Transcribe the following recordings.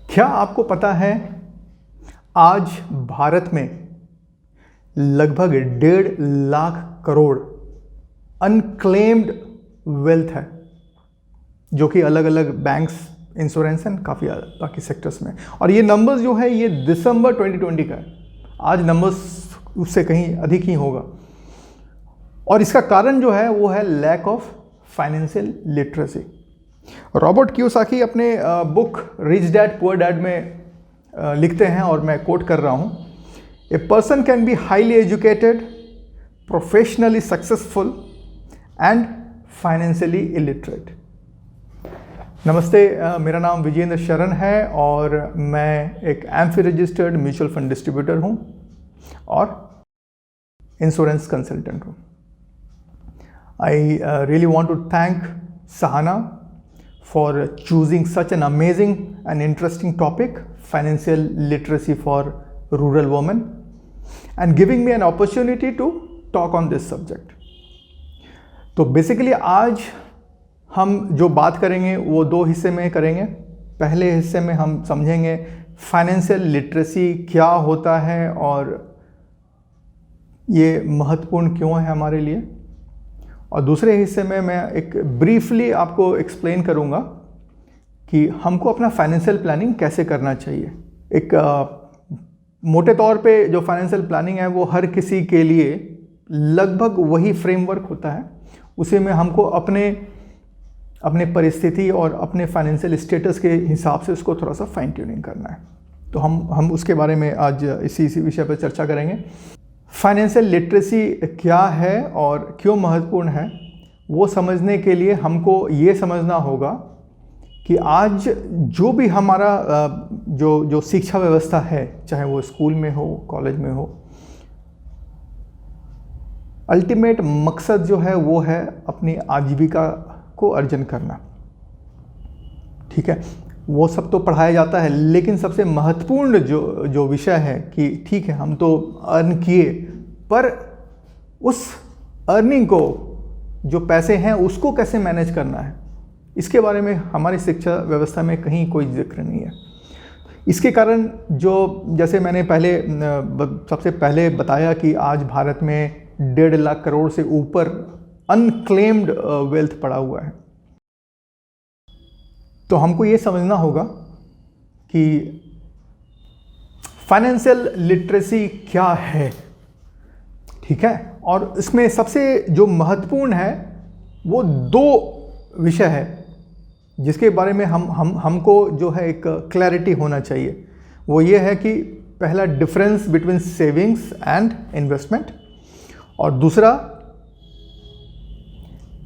क्या आपको पता है आज भारत में लगभग 1.5 लाख करोड़ अनक्लेम्ड वेल्थ है, जो कि अलग अलग बैंक्स, इंश्योरेंस एंड काफ़ी बाकी सेक्टर्स में। और ये नंबर्स जो है ये दिसंबर 2020 का है। आज नंबर्स उससे कहीं अधिक ही होगा। और इसका कारण जो है वो है lack of financial literacy. Robert Kiyosaki अपने book rich dad poor dad में लिखते हैं, और मैं कोट कर रहा हूँ, a person can be highly educated, professionally successful and financially illiterate. नमस्ते, मेरा नाम विजेंद्र शरण है और मैं एक AMFI registered mutual fund distributor हूँ और इंश्योरेंस कंसल्टेंट हूँ। I really want to thank Sahana for choosing such an amazing and interesting topic, financial literacy for rural women, and giving me an opportunity to talk on this subject. तो basically आज हम जो बात करेंगे वो दो हिस्से में करेंगे। पहले हिस्से में हम समझेंगे फाइनेंशियल लिटरेसी क्या होता है और ये महत्वपूर्ण क्यों है हमारे लिए, और दूसरे हिस्से में मैं एक ब्रीफली आपको एक्सप्लेन करूंगा कि हमको अपना फाइनेंशियल प्लानिंग कैसे करना चाहिए। एक मोटे तौर पे जो फाइनेंशियल प्लानिंग है वो हर किसी के लिए लगभग वही फ्रेमवर्क होता है। उसी में हमको अपने परिस्थिति और अपने फाइनेंशियल स्टेटस के हिसाब से उसको थोड़ा सा फाइन ट्यूनिंग करना है। तो हम उसके बारे में आज इसी विषय पर चर्चा करेंगे। फाइनेंशियल लिटरेसी क्या है और क्यों महत्वपूर्ण है, वो समझने के लिए हमको ये समझना होगा कि आज जो भी हमारा जो शिक्षा व्यवस्था है, चाहे वो स्कूल में हो, कॉलेज में हो, अल्टीमेट मकसद जो है वो है अपनी आजीविका को अर्जन करना। ठीक है, वो सब तो पढ़ाया जाता है, लेकिन सबसे महत्वपूर्ण जो विषय है कि ठीक है हम तो अर्न किए, पर उस अर्निंग को, जो पैसे हैं उसको कैसे मैनेज करना है, इसके बारे में हमारी शिक्षा व्यवस्था में कहीं कोई जिक्र नहीं है। इसके कारण जैसे मैंने सबसे पहले बताया कि आज भारत में 1.5 लाख करोड़ से ऊपर अनक्लेम्ड वेल्थ पड़ा हुआ है। तो हमको ये समझना होगा कि फाइनेंशियल लिटरेसी क्या है। ठीक है, और इसमें सबसे जो महत्वपूर्ण है वो दो विषय है जिसके बारे में हमको जो है एक क्लैरिटी होना चाहिए। वो ये है कि पहला difference between savings and investment, और दूसरा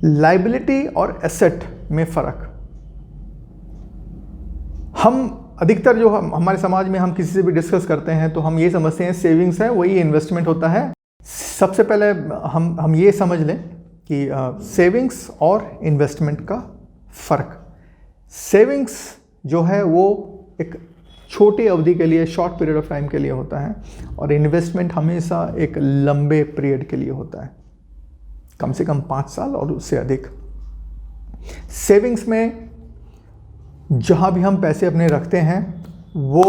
लायबिलिटी और एसेट में फ़र्क। हम अधिकतर जो हमारे समाज में हम किसी से भी डिस्कस करते हैं तो हम ये समझते हैं सेविंग्स है वही इन्वेस्टमेंट होता है। सबसे पहले हम ये समझ लें कि सेविंग्स और इन्वेस्टमेंट का फ़र्क। सेविंग्स जो है वो एक छोटी अवधि के लिए, शॉर्ट पीरियड ऑफ टाइम के लिए होता है, और इन्वेस्टमेंट हमेशा एक लंबे पीरियड के लिए होता है, कम से कम 5 साल और उससे अधिक। सेविंग्स में जहाँ भी हम पैसे अपने रखते हैं वो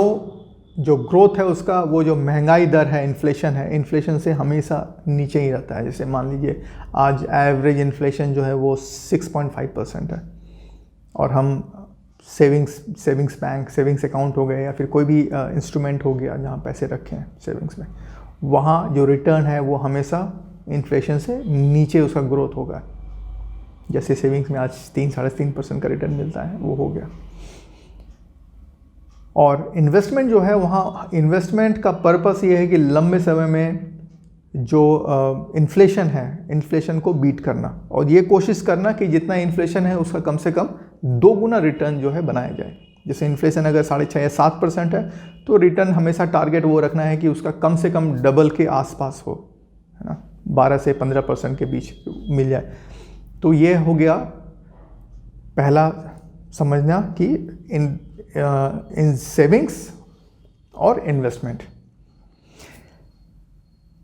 जो ग्रोथ है उसका, वो जो महंगाई दर है, इन्फ्लेशन है, इन्फ्लेशन से हमेशा नीचे ही रहता है। जैसे मान लीजिए आज एवरेज इन्फ्लेशन जो है वो 6.5% है, और हम सेविंग्स बैंक, सेविंग्स अकाउंट हो गए या फिर कोई भी इंस्ट्रूमेंट हो गया जहाँ पैसे रखे हैं सेविंग्स में, वहाँ जो रिटर्न है वो हमेशा इन्फ्लेशन से नीचे उसका ग्रोथ होगा। जैसे सेविंग्स में आज 3-3.5% का रिटर्न मिलता है, वो हो गया। और इन्वेस्टमेंट जो है, वहाँ इन्वेस्टमेंट का पर्पस ये है कि लंबे समय में जो इन्फ्लेशन है, इन्फ्लेशन को बीट करना, और ये कोशिश करना कि जितना इन्फ्लेशन है उसका कम से कम 2 गुना रिटर्न जो है बनाया जाए। जैसे इन्फ्लेशन अगर 6.5 या 7% है तो रिटर्न हमेशा टारगेट वो रखना है कि उसका कम से कम डबल के आसपास हो, है ना, 12 से 15% के बीच मिल जाए। तो ये हो गया पहला समझना कि इन सेविंग्स और इन्वेस्टमेंट।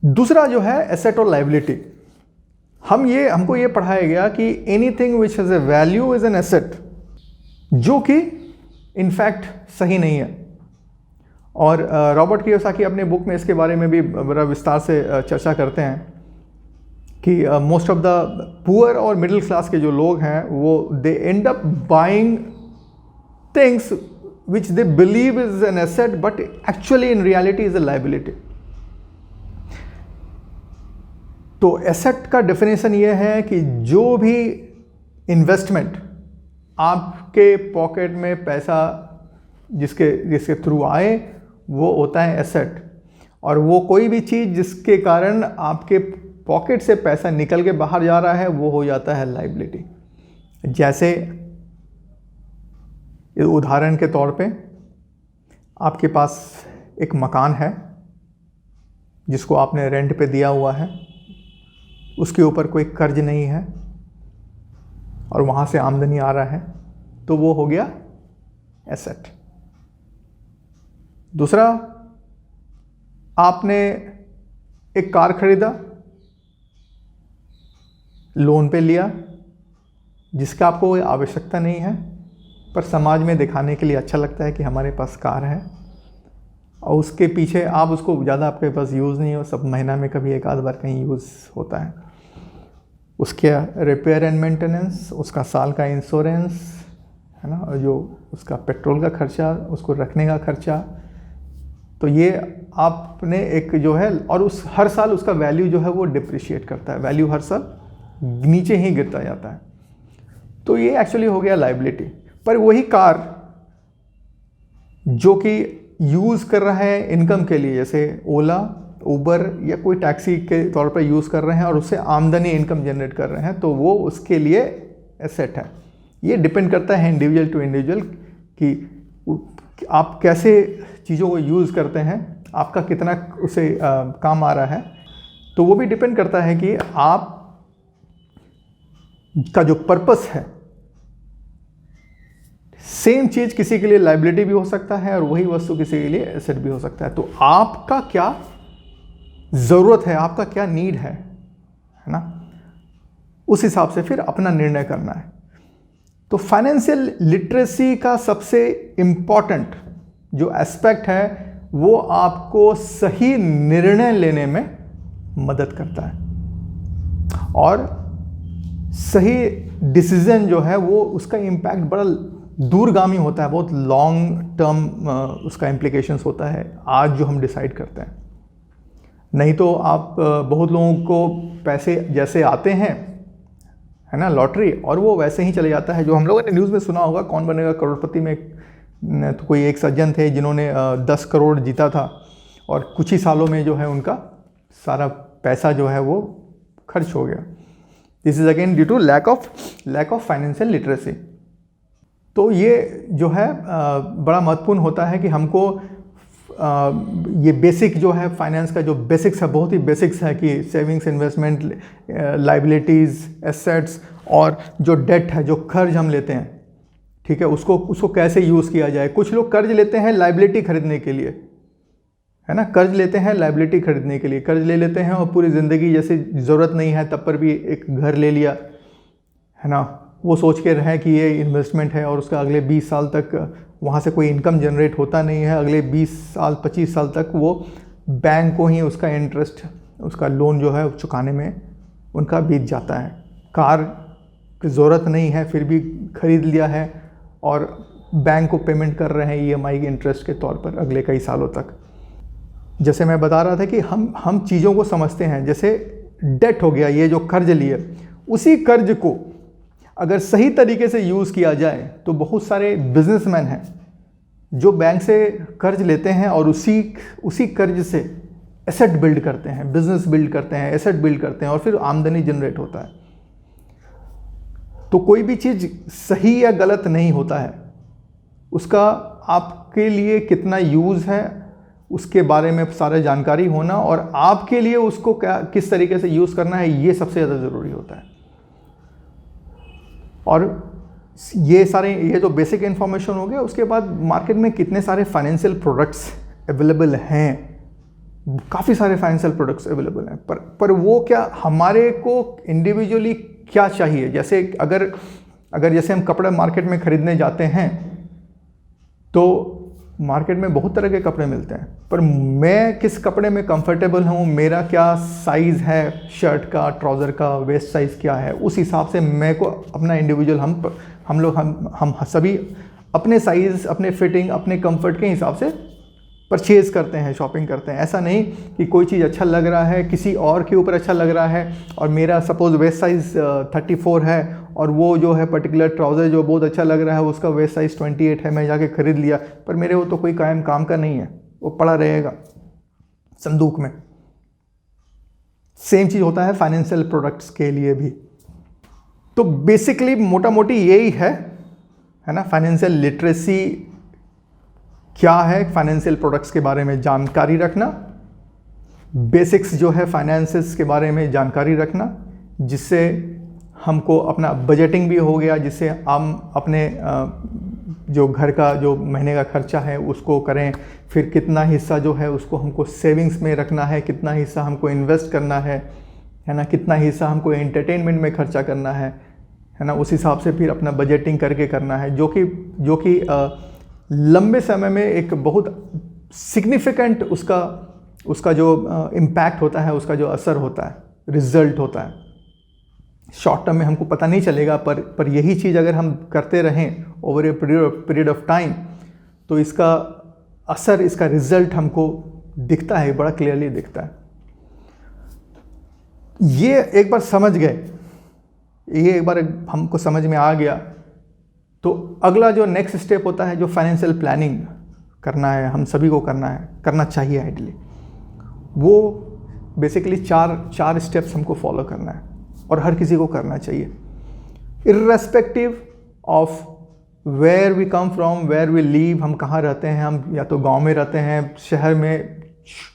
दूसरा जो है एसेट और लायबिलिटी। हमको ये पढ़ाया गया कि anything which has a value is an asset, जो कि इनफैक्ट सही नहीं है। और रॉबर्ट कियोसाकी अपने बुक में इसके बारे में भी बड़ा विस्तार से चर्चा करते हैं कि मोस्ट ऑफ द पुअर और मिडिल क्लास के जो लोग हैं वो they end up buying things which they believe is an asset but actually in reality is a liability. तो एसेट का डेफिनेशन ये है कि जो भी इन्वेस्टमेंट आपके पॉकेट में पैसा जिसके थ्रू आए वो होता है एसेट, और वो कोई भी चीज़ जिसके कारण आपके पॉकेट से पैसा निकल के बाहर जा रहा है वो हो जाता है लायबिलिटी। जैसे उदाहरण के तौर पे आपके पास एक मकान है जिसको आपने रेंट पे दिया हुआ है, उसके ऊपर कोई कर्ज नहीं है और वहाँ से आमदनी आ रहा है, तो वो हो गया एसेट। दूसरा, आपने एक कार खरीदा, लोन पे लिया, जिसका आपको कोई आवश्यकता नहीं है पर समाज में दिखाने के लिए अच्छा लगता है कि हमारे पास कार है, और उसके पीछे आप उसको ज़्यादा आपके पास यूज़ नहीं हो, सब महीना में कभी एक आध बार कहीं यूज़ होता है। उसके रिपेयर एंड मेंटेनेंस, उसका साल का इंश्योरेंस है ना, और जो उसका पेट्रोल का खर्चा, उसको रखने का खर्चा, तो ये आपने एक जो है, और उस हर साल उसका वैल्यू जो है वो डिप्रिशिएट करता है, वैल्यू हर साल नीचे ही गिरता जाता है, तो ये एक्चुअली हो गया लायबिलिटी। पर वही कार जो कि यूज़ कर रहा है इनकम के लिए, जैसे ओला, उबर या कोई टैक्सी के तौर पर यूज़ कर रहे हैं और उससे आमदनी इनकम जनरेट कर रहे हैं, तो वो उसके लिए एसेट है। ये डिपेंड करता है इंडिविजुअल टू इंडिविजुअल कि आप कैसे चीज़ों को यूज़ करते हैं, आपका कितना उसे काम आ रहा है। तो वो भी डिपेंड करता है कि आप का जो पर्पस है, सेम चीज़ किसी के लिए लायबिलिटी भी हो सकता है और वही वस्तु किसी के लिए एसेट भी हो सकता है। तो आपका क्या ज़रूरत है, आपका क्या नीड है ना, उस हिसाब से फिर अपना निर्णय करना है। तो फाइनेंशियल लिटरेसी का सबसे इम्पॉर्टेंट जो एस्पेक्ट है वो आपको सही निर्णय लेने में मदद करता है, और सही डिसीजन जो है वो उसका इम्पैक्ट बड़ा दूरगामी होता है, बहुत लॉन्ग टर्म उसका इम्प्लीकेशंस होता है आज जो हम डिसाइड करते हैं। नहीं तो आप बहुत लोगों को पैसे जैसे आते हैं है ना लॉटरी, और वो वैसे ही चले जाता है। जो हम लोगों ने न्यूज़ में सुना होगा कौन बनेगा करोड़पति में, तो कोई एक सज्जन थे जिन्होंने 10 करोड़ जीता था और कुछ ही सालों में जो है उनका सारा पैसा जो है वो खर्च हो गया। This is again due to lack of financial literacy. तो ये जो है बड़ा महत्वपूर्ण होता है कि हमको ये बेसिक जो है फाइनेंस का जो बेसिक्स है, बहुत ही बेसिक्स है कि सेविंग्स, इन्वेस्टमेंट, लायबिलिटीज़, एसेट्स और जो डेट है, जो कर्ज हम लेते हैं, ठीक है, उसको कैसे यूज़ किया जाए। कुछ लोग कर्ज लेते हैं लायबिलिटी खरीदने के लिए, है ना, कर्ज लेते हैं लायबिलिटी खरीदने के लिए, कर्ज ले लेते हैं और पूरी ज़िंदगी जैसे ज़रूरत नहीं है तब पर भी एक घर ले लिया, है ना, वो सोच के रहे कि ये इन्वेस्टमेंट है और उसका अगले 20 साल तक वहाँ से कोई इनकम जनरेट होता नहीं है, अगले 20 साल 25 साल तक वो बैंक को ही उसका इंटरेस्ट, उसका लोन जो है चुकाने में उनका बीत जाता है। कार की ज़रूरत नहीं है फिर भी ख़रीद लिया है और बैंक को पेमेंट कर रहे हैं EMI के इंटरेस्ट के तौर पर अगले कई सालों तक। जैसे मैं बता रहा था कि हम चीज़ों को समझते हैं, जैसे डेट हो गया, ये जो कर्ज लिए, उसी कर्ज को अगर सही तरीके से यूज़ किया जाए तो बहुत सारे बिजनेसमैन हैं जो बैंक से कर्ज लेते हैं और उसी कर्ज से एसेट बिल्ड करते हैं, बिजनेस बिल्ड करते हैं, एसेट बिल्ड करते हैं और फिर आमदनी जनरेट होता है। तो कोई भी चीज़ सही या गलत नहीं होता है, उसका आपके लिए कितना यूज़ है उसके बारे में सारा जानकारी होना और आपके लिए उसको किस तरीके से यूज़ करना है, ये सबसे ज़्यादा ज़रूरी होता है। और ये जो बेसिक इन्फॉर्मेशन हो गया, उसके बाद मार्केट में कितने सारे फाइनेंशियल प्रोडक्ट्स अवेलेबल हैं, काफ़ी सारे फाइनेंशियल प्रोडक्ट्स अवेलेबल हैं, पर वो क्या हमारे को इंडिविजुअली क्या चाहिए। जैसे अगर जैसे हम कपड़ा मार्केट में ख़रीदने जाते हैं तो मार्केट में बहुत तरह के कपड़े मिलते हैं, पर मैं किस कपड़े में कंफर्टेबल हूँ, मेरा क्या साइज़ है शर्ट का, ट्राउज़र का, वेस्ट साइज़ क्या है, उस हिसाब से मैं को अपना इंडिविजुअल हम सभी अपने साइज़, अपने फिटिंग, अपने कंफर्ट के हिसाब से परचेज़ करते हैं, शॉपिंग करते हैं। ऐसा नहीं कि कोई चीज़ अच्छा लग रहा है, किसी और के ऊपर अच्छा लग रहा है, और मेरा सपोज़ वेस्ट साइज़ 34 है और वो जो है पर्टिकुलर ट्राउज़र जो बहुत अच्छा लग रहा है उसका वेस्ट साइज़ 28 है, मैं जाके ख़रीद लिया, पर मेरे वो तो कोई काम का नहीं है, वो पड़ा रहेगा संदूक में। सेम चीज़ होता है फाइनेंशियल प्रोडक्ट्स के लिए भी। तो बेसिकली मोटा मोटी यही है ना, फाइनेंशियल लिटरेसी क्या है, फाइनेंशियल प्रोडक्ट्स के बारे में जानकारी रखना, बेसिक्स जो है फाइनेंसेस के बारे में जानकारी रखना, जिससे हमको अपना बजटिंग भी हो गया, जिससे हम अपने जो घर का जो महीने का खर्चा है उसको करें, फिर कितना हिस्सा जो है उसको हमको सेविंग्स में रखना है, कितना हिस्सा हमको इन्वेस्ट करना है ना, कितना हिस्सा हमको एंटरटेनमेंट में खर्चा करना है ना, उस हिसाब से फिर अपना बजटिंग करके करना है, जो कि लंबे समय में एक बहुत सिग्निफिकेंट उसका जो इम्पैक्ट होता है, उसका जो असर होता है, रिजल्ट होता है। शॉर्ट टर्म में हमको पता नहीं चलेगा, पर यही चीज़ अगर हम करते रहें over a period of time, तो इसका असर, इसका रिजल्ट हमको दिखता है, बड़ा क्लियरली दिखता है। ये एक बार समझ गए, ये एक बार हमको समझ में आ गया, तो अगला जो नेक्स्ट स्टेप होता है, जो फाइनेंशियल प्लानिंग करना है, हम सभी को करना चाहिए आइडियली, वो बेसिकली चार स्टेप्स हमको फॉलो करना है और हर किसी को करना चाहिए, irrespective of where we come from, where we live, हम कहाँ रहते हैं, हम या तो गांव में रहते हैं, शहर में,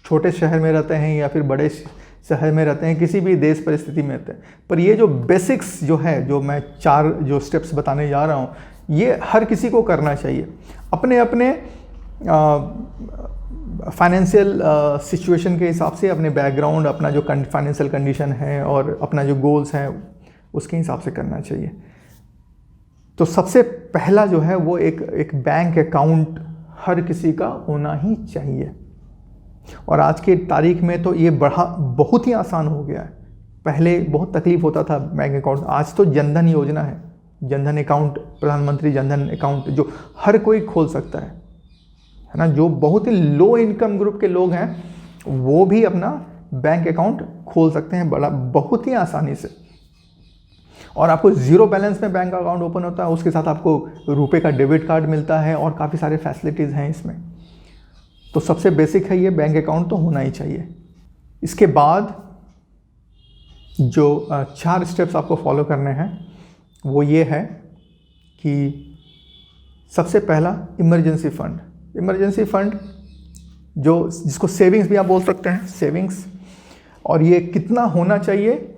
छोटे शहर में रहते हैं, या फिर बड़े शहर में रहते हैं, किसी भी देश परिस्थिति में रहते हैं। पर ये जो बेसिक्स जो है, जो मैं 4 जो स्टेप्स बताने जा रहा हूँ, ये हर किसी को करना चाहिए, अपने अपने फाइनेंशियल सिचुएशन के हिसाब से, अपने बैकग्राउंड, अपना जो फाइनेंशियल कंडीशन है और अपना जो गोल्स हैं उसके हिसाब से करना चाहिए। तो सबसे पहला जो है वो एक बैंक अकाउंट हर किसी का होना ही चाहिए, और आज की तारीख में तो ये बहुत ही आसान हो गया है। पहले बहुत तकलीफ होता था बैंक अकाउंट, आज तो जनधन योजना है, जनधन अकाउंट, प्रधानमंत्री जनधन अकाउंट, जो हर कोई खोल सकता है ना। जो बहुत ही लो इनकम ग्रुप के लोग हैं वो भी अपना बैंक अकाउंट खोल सकते हैं बहुत ही आसानी से, और आपको ज़ीरो बैलेंस में बैंक अकाउंट ओपन होता है, उसके साथ आपको रुपए का डेबिट कार्ड मिलता है और काफ़ी सारे फैसिलिटीज़ हैं इसमें। तो सबसे बेसिक है ये, बैंक अकाउंट तो होना ही चाहिए। इसके बाद जो 4 स्टेप्स आपको फॉलो करने हैं वो ये है कि सबसे पहला इमरजेंसी फ़ंड जिसको सेविंग्स भी आप बोल सकते हैं, सेविंग्स। और ये कितना होना चाहिए,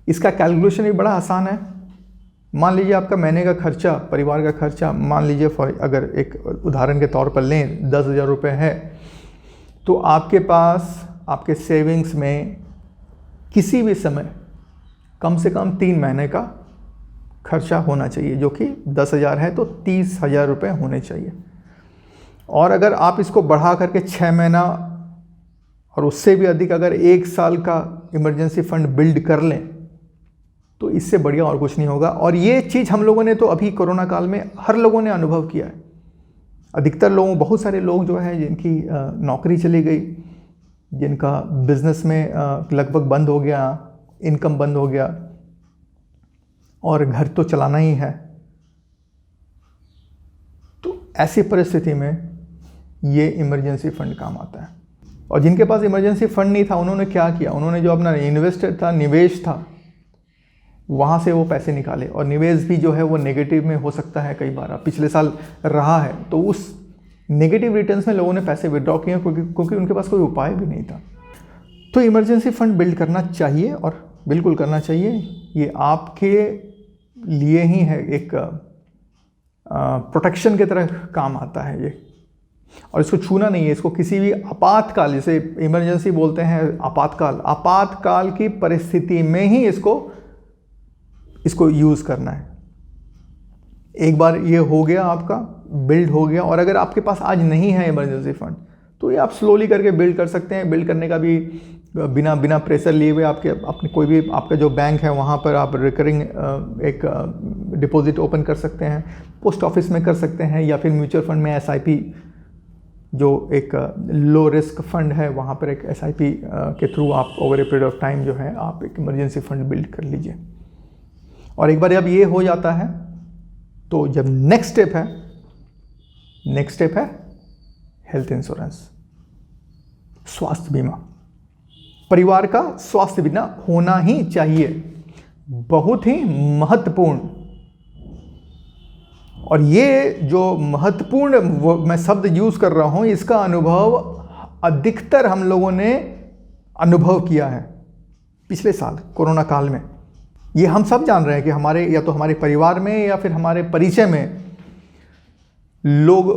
इसका कैलकुलेशन भी बड़ा आसान है। मान लीजिए आपका महीने का खर्चा, परिवार का खर्चा, मान लीजिए अगर एक उदाहरण के तौर पर लें 10,000 रुपये है, तो आपके पास आपके सेविंग्स में किसी भी समय कम से कम 3 महीने का खर्चा होना चाहिए, जो कि 10,000 है तो 30,000 रुपये होने चाहिए। और अगर आप इसको बढ़ा करके 6 महीना और उससे भी अधिक अगर 1 साल का इमरजेंसी फ़ंड बिल्ड कर लें, तो इससे बढ़िया और कुछ नहीं होगा। और ये चीज़ हम लोगों ने तो अभी कोरोना काल में हर लोगों ने अनुभव किया है। अधिकतर लोगों, बहुत सारे लोग जो हैं जिनकी नौकरी चली गई, जिनका बिजनेस में लगभग बंद हो गया, इनकम बंद हो गया, और घर तो चलाना ही है। तो ऐसी परिस्थिति में ये इमरजेंसी फ़ंड काम आता है। और जिनके पास इमरजेंसी फ़ंड नहीं था, उन्होंने क्या किया, उन्होंने जो अपना इन्वेस्टेड था, निवेश था, वहाँ से वो पैसे निकाले। और निवेश भी जो है वो नेगेटिव में हो सकता है कई बार, पिछले साल रहा है, तो उस नेगेटिव रिटर्न्स में लोगों ने पैसे विड्रॉ किए क्योंकि उनके पास कोई उपाय भी नहीं था। तो इमरजेंसी फ़ंड बिल्ड करना चाहिए, और बिल्कुल करना चाहिए। ये आपके लिए ही है, एक प्रोटेक्शन की तरह काम आता है ये, और इसको छूना नहीं है। इसको किसी भी आपातकाल, जैसे इमरजेंसी बोलते हैं, आपातकाल की परिस्थिति में ही इसको यूज़ करना है। एक बार ये हो गया आपका, बिल्ड हो गया। और अगर आपके पास आज नहीं है इमरजेंसी फंड तो ये आप स्लोली करके बिल्ड कर सकते हैं। बिल्ड करने का भी बिना प्रेशर लिए हुए आपके अपने कोई भी आपका जो बैंक है वहाँ पर आप रिकरिंग एक डिपॉजिट ओपन कर सकते हैं, पोस्ट ऑफिस में कर सकते हैं, या फिर म्यूचुअल फंड में SIP जो एक लो रिस्क फंड है वहाँ पर एक SIP के थ्रू आप over a period of time जो है आप एक इमरजेंसी फंड बिल्ड कर लीजिए। और एक बार जब ये हो जाता है तो जब नेक्स्ट स्टेप है हेल्थ इंश्योरेंस, स्वास्थ्य बीमा। परिवार का स्वास्थ्य बीमा होना ही चाहिए, बहुत ही महत्वपूर्ण। और ये जो महत्वपूर्ण मैं शब्द यूज कर रहा हूं, इसका अनुभव अधिकतर हम लोगों ने अनुभव किया है पिछले साल कोरोना काल में। ये हम सब जान रहे हैं कि हमारे या तो हमारे परिवार में या फिर हमारे परिचय में लोग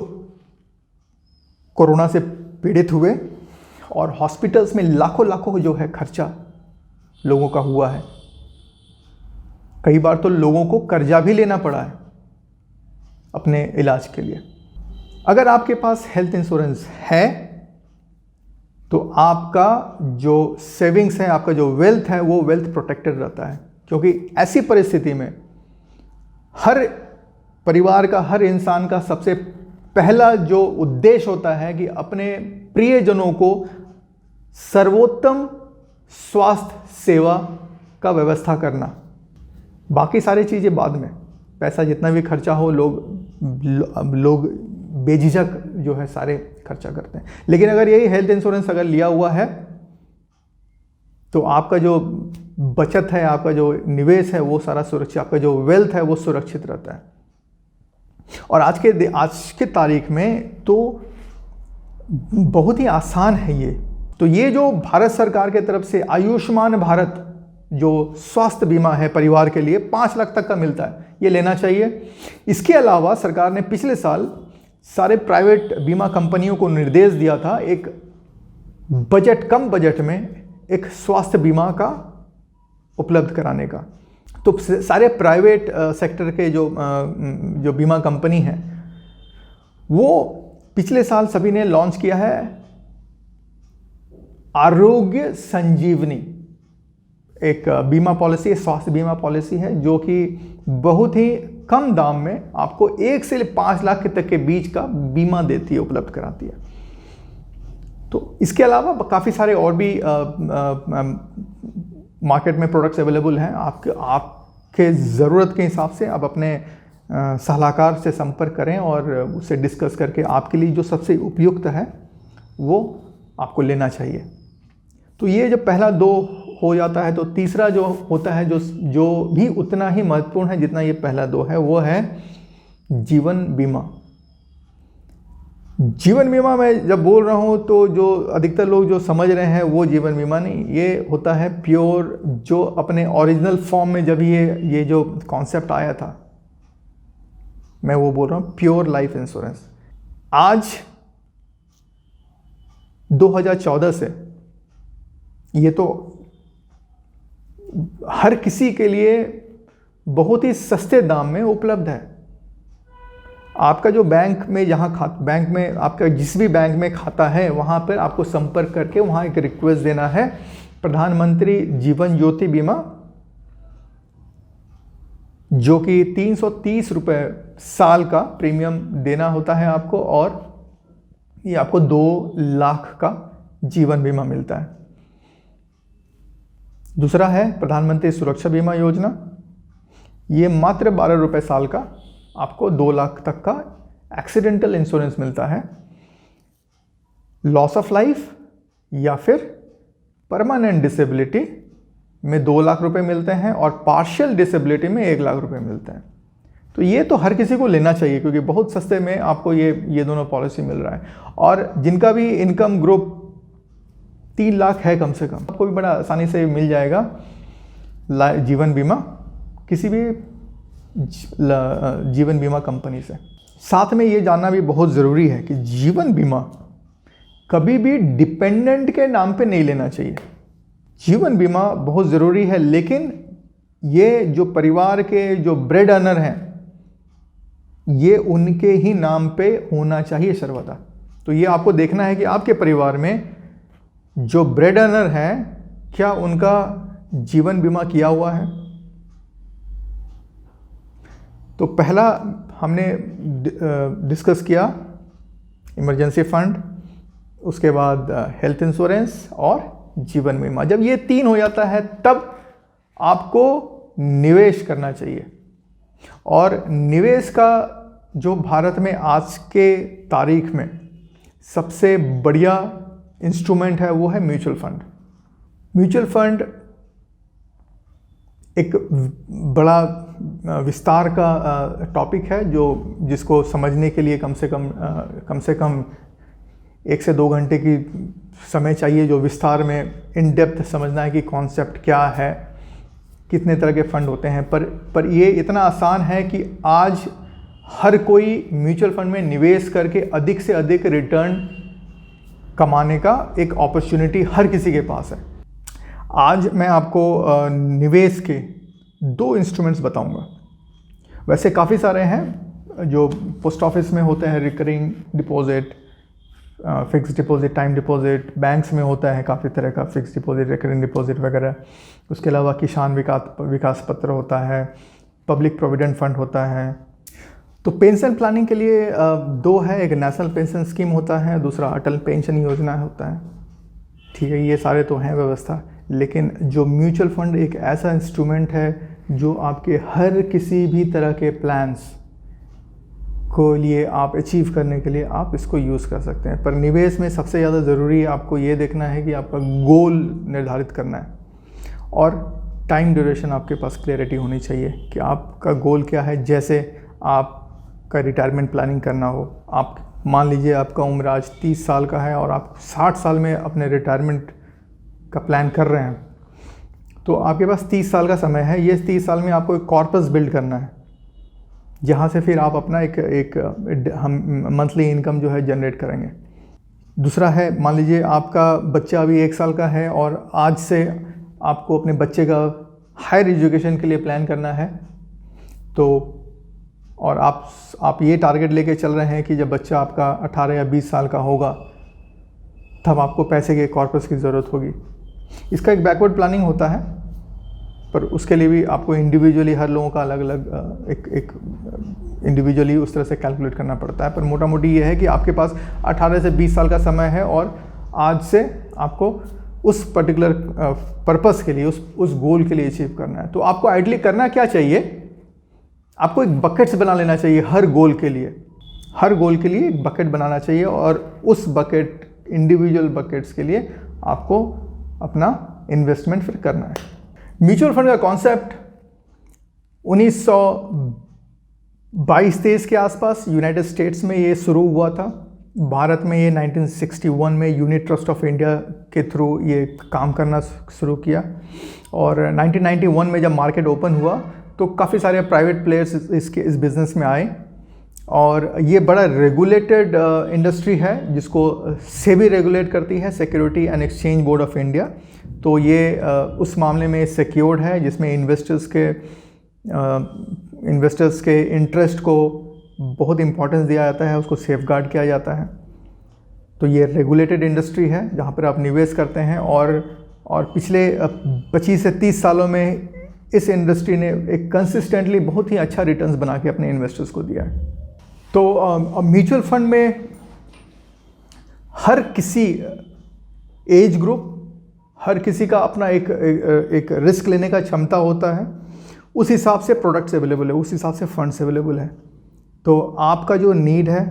कोरोना से पीड़ित हुए और हॉस्पिटल्स में लाखों जो है खर्चा लोगों का हुआ है। कई बार तो लोगों को कर्जा भी लेना पड़ा है अपने इलाज के लिए। अगर आपके पास हेल्थ इंश्योरेंस है तो आपका जो सेविंग्स है, आपका जो वेल्थ है, वो वेल्थ प्रोटेक्टेड रहता है। क्योंकि ऐसी परिस्थिति में हर परिवार का, हर इंसान का सबसे पहला जो उद्देश्य होता है कि अपने प्रियजनों को सर्वोत्तम स्वास्थ्य सेवा का व्यवस्था करना। बाकी सारी चीज़ें बाद में, पैसा जितना भी खर्चा हो लोग बेझिझक जो है सारे खर्चा करते हैं। लेकिन अगर यही हेल्थ इंश्योरेंस अगर लिया हुआ है तो आपका जो बचत है, आपका जो निवेश है वो सारा सुरक्षित, आपका जो वेल्थ है वो सुरक्षित रहता है। और आज के तारीख में तो बहुत ही आसान है ये। तो ये जो भारत सरकार के तरफ से आयुष्मान भारत जो स्वास्थ्य बीमा है परिवार के लिए 5 लाख तक का मिलता है, ये लेना चाहिए। इसके अलावा सरकार ने पिछले साल सारे प्राइवेट बीमा कंपनियों को निर्देश दिया था एक कम बजट में एक स्वास्थ्य बीमा का उपलब्ध कराने का। तो सारे प्राइवेट सेक्टर के जो बीमा कंपनी हैं वो पिछले साल सभी ने लॉन्च किया है आरोग्य संजीवनी, एक बीमा पॉलिसी, स्वास्थ्य बीमा पॉलिसी है जो कि बहुत ही कम दाम में आपको 1 से 5 लाख तक के बीच का बीमा देती है, उपलब्ध कराती है। तो इसके अलावा काफ़ी सारे और भी मार्केट में प्रोडक्ट्स अवेलेबल हैं। आपके ज़रूरत के हिसाब से आप अपने सलाहकार से संपर्क करें और उससे डिस्कस करके आपके लिए जो सबसे उपयुक्त है वो आपको लेना चाहिए। तो ये जब पहला 2 हो जाता है तो तीसरा जो होता है जो भी उतना ही महत्वपूर्ण है जितना ये पहला 2 है, वो है जीवन बीमा। जीवन बीमा मैं जब बोल रहा हूँ तो जो अधिकतर लोग जो समझ रहे हैं वो जीवन बीमा नहीं, ये होता है प्योर, जो अपने ओरिजिनल फॉर्म में जब ये जो कॉन्सेप्ट आया था, मैं वो बोल रहा हूँ प्योर लाइफ इंश्योरेंस। आज 2014 से ये तो हर किसी के लिए बहुत ही सस्ते दाम में उपलब्ध है। आपका जो बैंक में आपका जिस भी बैंक में खाता है वहाँ पर आपको संपर्क करके वहाँ एक रिक्वेस्ट देना है, प्रधानमंत्री जीवन ज्योति बीमा, जो कि 330 रुपये साल का प्रीमियम देना होता है आपको, और ये आपको 2 लाख का जीवन बीमा मिलता है। दूसरा है प्रधानमंत्री सुरक्षा बीमा योजना, ये मात्र 12 रुपये साल का आपको 2 लाख तक का एक्सीडेंटल इंश्योरेंस मिलता है। लॉस ऑफ लाइफ या फिर परमानेंट डिसेबिलिटी में 2 लाख रुपए मिलते हैं और पार्शियल डिसेबिलिटी में 1 लाख रुपए मिलते हैं। तो ये तो हर किसी को लेना चाहिए क्योंकि बहुत सस्ते में आपको ये दोनों पॉलिसी मिल रहा है। और जिनका भी इनकम ग्रुप 3 लाख है कम से कम, आपको भी बड़ा आसानी से मिल जाएगा जीवन बीमा किसी भी जीवन बीमा कंपनी से। साथ में ये जानना भी बहुत ज़रूरी है कि जीवन बीमा कभी भी डिपेंडेंट के नाम पे नहीं लेना चाहिए। जीवन बीमा बहुत ज़रूरी है, लेकिन ये जो परिवार के जो ब्रेड अर्नर हैं ये उनके ही नाम पे होना चाहिए सर्वदा। तो ये आपको देखना है कि आपके परिवार में जो ब्रेड अर्नर हैं, क्या उनका जीवन बीमा किया हुआ है। तो पहला हमने डिस्कस किया इमरजेंसी फंड, उसके बाद हेल्थ इंश्योरेंस और जीवन बीमा। जब ये 3 हो जाता है तब आपको निवेश करना चाहिए। और निवेश का जो भारत में आज के तारीख में सबसे बढ़िया इंस्ट्रूमेंट है वो है म्यूचुअल फंड। म्यूचुअल फंड एक बड़ा विस्तार का टॉपिक है जिसको समझने के लिए कम से कम 1 से 2 घंटे की समय चाहिए, जो विस्तार में इन डेप्थ समझना है कि कॉन्सेप्ट क्या है, कितने तरह के फंड होते हैं। पर ये इतना आसान है कि आज हर कोई म्यूचुअल फंड में निवेश करके अधिक से अधिक रिटर्न कमाने का एक अपॉर्चुनिटी हर किसी के पास है। आज मैं आपको निवेश के 2 इंस्ट्रूमेंट्स बताऊंगा। वैसे काफ़ी सारे हैं जो पोस्ट ऑफिस में होते हैं, recurring deposit, fix deposit, time deposit, banks में होता है काफ़ी तरह का फिक्स डिपॉजिट, रिकरिंग डिपॉजिट वगैरह। उसके अलावा किसान विकास पत्र होता है, पब्लिक प्रोविडेंट फंड होता है। तो पेंशन प्लानिंग के लिए 2 है, एक नेशनल पेंशन स्कीम होता है, दूसरा अटल पेंशन योजना होता है। ठीक है, ये सारे तो हैं व्यवस्था, लेकिन जो म्यूचुअल फंड एक ऐसा इंस्ट्रूमेंट है जो आपके हर किसी भी तरह के प्लान्स को लिए आप अचीव करने के लिए आप इसको यूज़ कर सकते हैं। पर निवेश में सबसे ज़्यादा ज़रूरी आपको ये देखना है कि आपका गोल निर्धारित करना है और टाइम ड्यूरेशन आपके पास क्लैरिटी होनी चाहिए कि आपका गोल क्या है। जैसे आपका रिटायरमेंट प्लानिंग करना हो, आप मान लीजिए आपका उम्र आज 30 साल का है और आप 60 साल में अपने रिटायरमेंट का प्लान कर रहे हैं, तो आपके पास 30 साल का समय है। ये 30 साल में आपको एक कॉर्पस बिल्ड करना है, जहाँ से फिर आप अपना एक मंथली इनकम जो है जनरेट करेंगे। दूसरा है, मान लीजिए आपका बच्चा अभी 1 साल का है और आज से आपको अपने बच्चे का हायर एजुकेशन के लिए प्लान करना है, तो और आप ये टारगेट लेके चल रहे हैं कि जब बच्चा आपका 18 या 20 साल का होगा तब आपको पैसे के कॉर्पस की ज़रूरत होगी। इसका एक बैकवर्ड प्लानिंग होता है, पर उसके लिए भी आपको इंडिविजुअली हर लोगों का अलग अलग एक इंडिविजुअली उस तरह से कैलकुलेट करना पड़ता है। पर मोटा मोटी ये है कि आपके पास 18 से 20 साल का समय है और आज से आपको उस पर्टिकुलर पर्पस के लिए, उस गोल के लिए अचीव करना है। तो आपको आइडियली करना क्या चाहिए, आपको एक बकेट्स बना लेना चाहिए हर गोल के लिए। हर गोल के लिए एक बकेट बनाना चाहिए और उस बकेट, इंडिविजुअल बकेट्स के लिए आपको अपना इन्वेस्टमेंट फिर करना है। म्यूचुअल फंड का कॉन्सेप्ट 1922-23 के आसपास यूनाइटेड स्टेट्स में ये शुरू हुआ था। भारत में ये 1961 में यूनिट ट्रस्ट ऑफ इंडिया के थ्रू ये काम करना शुरू किया और 1991 में जब मार्केट ओपन हुआ तो काफ़ी सारे प्राइवेट प्लेयर्स इस बिज़नेस में आए और ये बड़ा रेगुलेटेड इंडस्ट्री है जिसको सेबी रेगुलेट करती है, security and exchange board of India. तो ये उस मामले में सिक्योर्ड है जिसमें इन्वेस्टर्स के इंटरेस्ट को बहुत इंपॉर्टेंस दिया जाता है, उसको सेफगार्ड किया जाता है। तो ये रेगुलेटेड इंडस्ट्री है जहाँ पर आप निवेश करते हैं और पिछले 25 से 30 सालों में इस इंडस्ट्री ने एक कंसिस्टेंटली बहुत ही अच्छा रिटर्न्स बना के अपने इन्वेस्टर्स को दिया है। तो म्यूचुअल फंड में हर किसी एज ग्रुप, हर किसी का अपना एक रिस्क लेने का क्षमता होता है। उस हिसाब से प्रोडक्ट्स अवेलेबल है, उस हिसाब से फंड्स अवेलेबल है। तो आपका जो नीड है,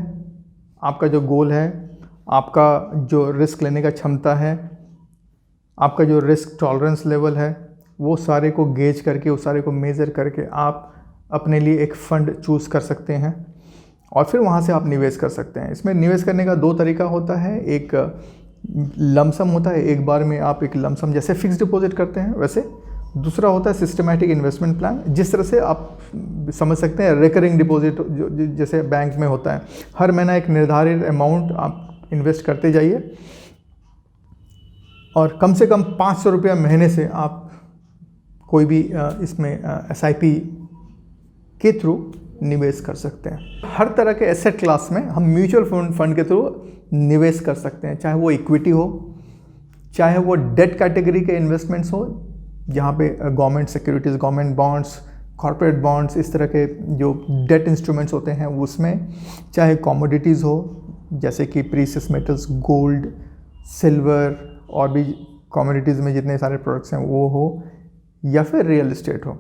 आपका जो गोल है, आपका जो रिस्क लेने का क्षमता है, आपका जो रिस्क टॉलरेंस लेवल है, वो सारे को गेज करके, उस सारे को मेज़र करके आप अपने लिए एक फ़ंड चूज़ कर सकते हैं और फिर वहाँ से आप निवेश कर सकते हैं। इसमें निवेश करने का 2 तरीका होता है। एक लमसम होता है, एक बार में आप एक लमसम जैसे फिक्स डिपॉजिट करते हैं वैसे। दूसरा होता है सिस्टमैटिक इन्वेस्टमेंट प्लान, जिस तरह से आप समझ सकते हैं रिकरिंग डिपॉजिट जो जैसे बैंक में होता है। हर महीना एक निर्धारित अमाउंट आप इन्वेस्ट करते जाइए और कम से कम 500 रुपया महीने से आप कोई भी इसमें SIP के थ्रू निवेश कर सकते हैं। हर तरह के एसेट क्लास में हम म्यूचुअल फंड के थ्रू निवेश कर सकते हैं, चाहे वो इक्विटी हो, चाहे वो डेट कैटेगरी के इन्वेस्टमेंट्स हो जहाँ पे government securities, government bonds, corporate bonds, इस तरह के जो डेट इंस्ट्रूमेंट्स होते हैं उसमें, चाहे कमोडिटीज़ हो जैसे कि प्रीशियस मेटल्स, गोल्ड, सिल्वर और भी कमोडिटीज़ में जितने सारे प्रोडक्ट्स हैं वो हो, या फिर रियल इस्टेट हो।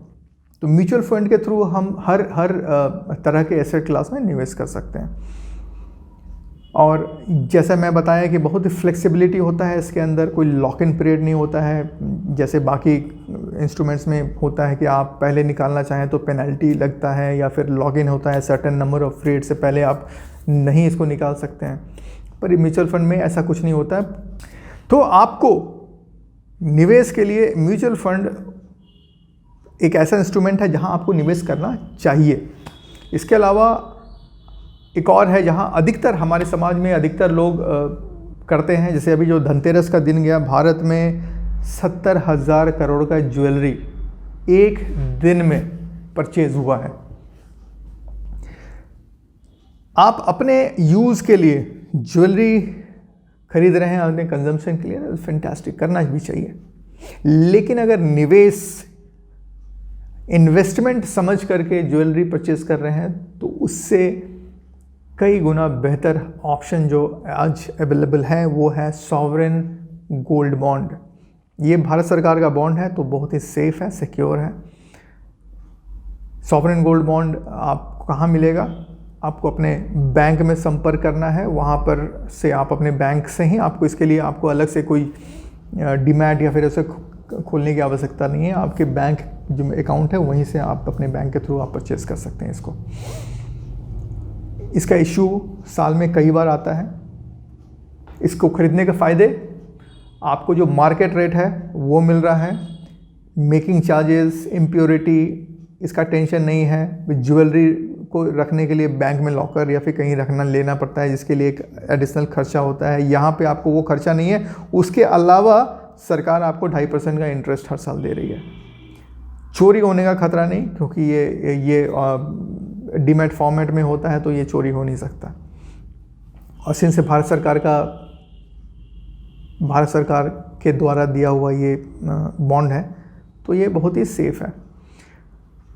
तो म्यूचुअल फंड के थ्रू हम हर तरह के एसेट क्लास में निवेश कर सकते हैं। और जैसा मैं बताया कि बहुत ही फ्लेक्सिबिलिटी होता है इसके अंदर, कोई लॉक इन पीरियड नहीं होता है जैसे बाकी इंस्ट्रूमेंट्स में होता है कि आप पहले निकालना चाहें तो पेनल्टी लगता है, या फिर लॉग इन होता है, सर्टेन नंबर ऑफ पीरियड से पहले आप नहीं इसको निकाल सकते हैं। पर म्यूचुअल फंड में ऐसा कुछ नहीं होता है। तो आपको निवेश के लिए म्यूचुअल फंड एक ऐसा इंस्ट्रूमेंट है जहां आपको निवेश करना चाहिए। इसके अलावा एक और है जहां अधिकतर हमारे समाज में अधिकतर लोग करते हैं, जैसे अभी जो धनतेरस का दिन गया, भारत में 70,000 करोड़ का ज्वेलरी एक दिन में परचेज हुआ है। आप अपने यूज़ के लिए ज्वेलरी खरीद रहे हैं अपने कंजम्पशन के लिए, फैंटास्टिक, करना भी चाहिए। लेकिन अगर निवेश, इन्वेस्टमेंट समझ करके ज्वेलरी परचेज कर रहे हैं तो उससे कई गुना बेहतर ऑप्शन जो आज अवेलेबल है वो है सॉवरेन गोल्ड बॉन्ड। ये भारत सरकार का बॉन्ड है तो बहुत ही सेफ है, सिक्योर है। सॉवरेन गोल्ड बॉन्ड आपको कहाँ मिलेगा? आपको अपने बैंक में संपर्क करना है, वहाँ पर से आप अपने बैंक से ही, आपको इसके लिए आपको अलग से कोई डीमैट या फिर उसे खोलने की आवश्यकता नहीं है। आपके बैंक जो अकाउंट है वहीं से आप अपने बैंक के थ्रू आप परचेस कर सकते हैं इसको। इसका इशू साल में कई बार आता है। इसको खरीदने के फ़ायदे, आपको जो मार्केट रेट है वो मिल रहा है, मेकिंग चार्जेस, इम्प्योरिटी, इसका टेंशन नहीं है। ज्वेलरी को रखने के लिए बैंक में लॉकर या फिर कहीं रखना लेना पड़ता है जिसके लिए एक एडिशनल खर्चा होता है, यहाँ पे आपको वो खर्चा नहीं है। उसके अलावा सरकार आपको 2.5% का इंटरेस्ट हर साल दे रही है। चोरी होने का खतरा नहीं, क्योंकि ये डीमैट फॉर्मेट में होता है तो ये चोरी हो नहीं सकता। और सिंस से भारत सरकार के द्वारा दिया हुआ ये बॉन्ड है तो ये बहुत ही सेफ है।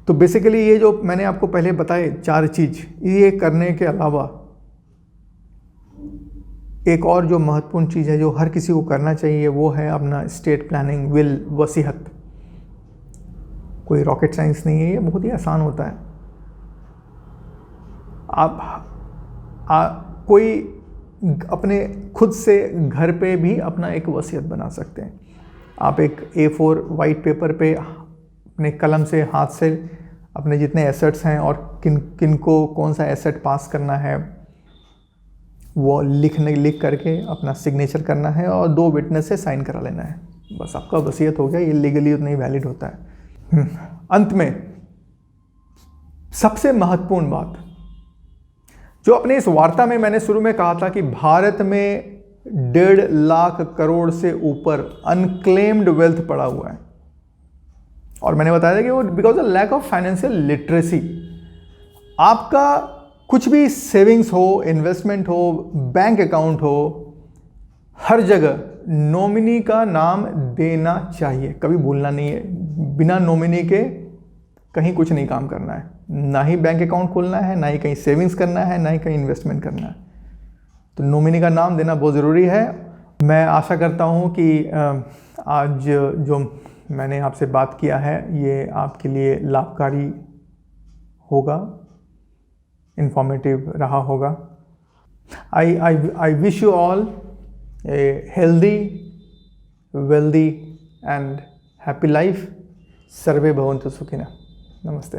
तो बेसिकली ये जो मैंने आपको पहले बताए 4 चीज़, ये करने के अलावा एक और जो महत्वपूर्ण चीज़ है जो हर किसी को करना चाहिए वो है अपना स्टेट प्लानिंग, विल, वसीयत। कोई रॉकेट साइंस नहीं है, ये बहुत ही आसान होता है। आप कोई अपने खुद से घर पे भी अपना एक वसीयत बना सकते हैं। आप एक A4 वाइट पेपर पे अपने कलम से, हाथ से अपने जितने एसेट्स हैं और किन को कौन सा एसेट पास करना है वो लिख करके अपना सिग्नेचर करना है और 2 विटनेस से साइन करा लेना है। बस आपका वसीयत हो गया। ये लीगली उतना ही वैलिड होता है। अंत में सबसे महत्वपूर्ण बात जो अपने इस वार्ता में मैंने शुरू में कहा था कि भारत में 1.5 लाख करोड़ से ऊपर अनक्लेम्ड वेल्थ पड़ा हुआ है, और मैंने बताया था कि वो because of lack of financial literacy. आपका कुछ भी सेविंग्स हो, इन्वेस्टमेंट हो, बैंक अकाउंट हो, हर जगह नॉमिनी का नाम देना चाहिए, कभी भूलना नहीं है। बिना नॉमिनी के कहीं कुछ नहीं काम करना है, ना ही बैंक अकाउंट खोलना है, ना ही कहीं सेविंग्स करना है, ना ही कहीं इन्वेस्टमेंट करना है। तो नॉमिनी का नाम देना बहुत ज़रूरी है। मैं आशा करता हूँ कि आज जो मैंने आपसे बात किया है ये आपके लिए लाभकारी होगा, इंफॉर्मेटिव रहा होगा। I wish you all a healthy, wealthy and happy life. सर्वे भवन्तु सुखिनः। नमस्ते।